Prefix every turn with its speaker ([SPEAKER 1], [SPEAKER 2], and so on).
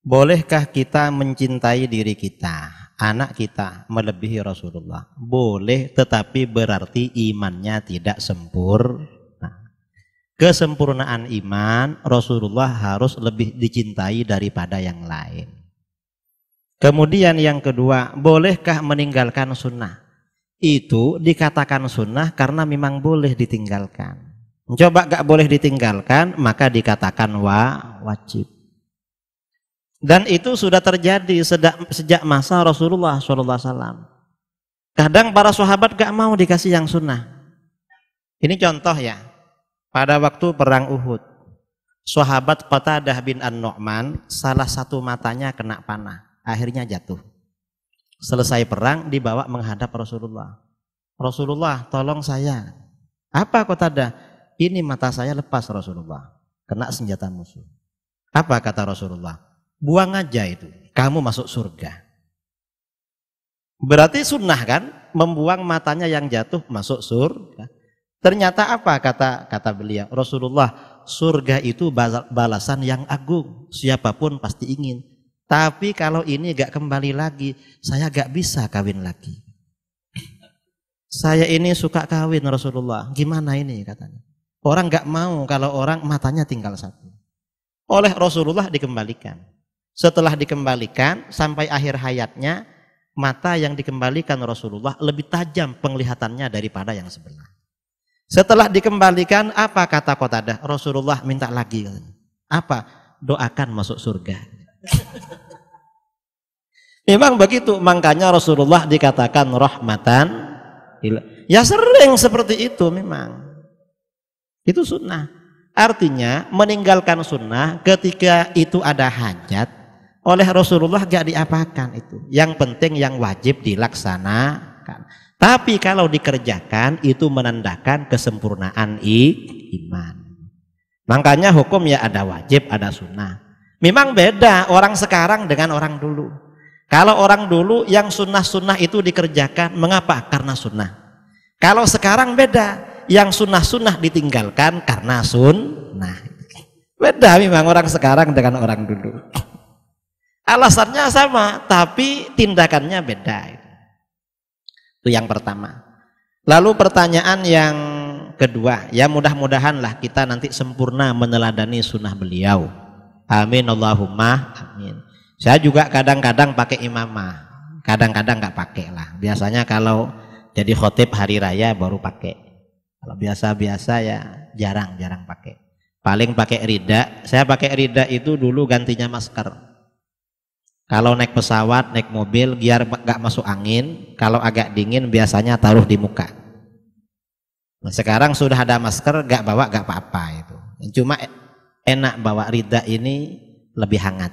[SPEAKER 1] Bolehkah kita mencintai diri kita, anak kita melebihi Rasulullah? Boleh, tetapi berarti imannya tidak sempurna. Kesempurnaan iman, Rasulullah harus lebih dicintai daripada yang lain. Kemudian yang kedua, bolehkah meninggalkan sunnah? Itu dikatakan sunnah karena memang boleh ditinggalkan. Coba gak boleh ditinggalkan, maka dikatakan wajib. Dan itu sudah terjadi sejak masa Rasulullah SAW. Kadang para sahabat gak mau dikasih yang sunnah. Ini contoh ya, pada waktu perang Uhud, sahabat Qatadah bin An-Nu'man salah satu matanya kena panah, akhirnya jatuh. Selesai perang dibawa menghadap Rasulullah. Rasulullah, tolong saya. Apa Qatadah? Ini mata saya lepas Rasulullah, kena senjata musuh. Apa kata Rasulullah? Buang aja itu, kamu masuk surga. Berarti sunnah kan, membuang matanya yang jatuh masuk surga. Ternyata apa kata beliau? Rasulullah, surga itu balasan yang agung, siapapun pasti ingin. Tapi kalau ini gak kembali lagi, saya gak bisa kawin lagi. Saya ini suka kawin Rasulullah, gimana ini katanya. Orang gak mau kalau orang matanya tinggal satu. Oleh Rasulullah dikembalikan. Setelah dikembalikan sampai akhir hayatnya, mata yang dikembalikan Rasulullah lebih tajam penglihatannya daripada yang sebelah. Setelah dikembalikan, apa kata Qatadah? Rasulullah minta lagi. Apa? Doakan masuk surga. Memang begitu, makanya Rasulullah dikatakan rahmatan. Ya sering seperti itu memang. Itu sunnah. Artinya meninggalkan sunnah ketika itu ada hajat, oleh Rasulullah gak diapakan itu. Yang penting yang wajib dilaksanakan. Tapi kalau dikerjakan itu menandakan kesempurnaan iman. Makanya hukum ya ada wajib, ada sunnah. Memang beda orang sekarang dengan orang dulu. Kalau orang dulu yang sunnah-sunnah itu dikerjakan, mengapa? Karena sunnah. Kalau sekarang beda. Yang sunnah-sunnah ditinggalkan karena sunnah. Beda memang orang sekarang dengan orang dulu. Alasannya sama, tapi tindakannya beda. Itu yang pertama. Lalu pertanyaan yang kedua, ya mudah-mudahanlah kita nanti sempurna meneladani sunnah beliau. Amin Allahumma amin. Saya juga kadang-kadang pakai imamah, kadang-kadang nggak pakai lah. Biasanya kalau jadi khotib hari raya baru pakai. Kalau biasa-biasa ya jarang pakai. Paling pakai rida. Saya pakai rida itu dulu gantinya masker. Kalau naik pesawat, naik mobil, biar gak masuk angin. Kalau agak dingin biasanya taruh di muka. Nah, sekarang sudah ada masker, gak bawa gak apa-apa itu. Cuma enak bawa rida ini lebih hangat.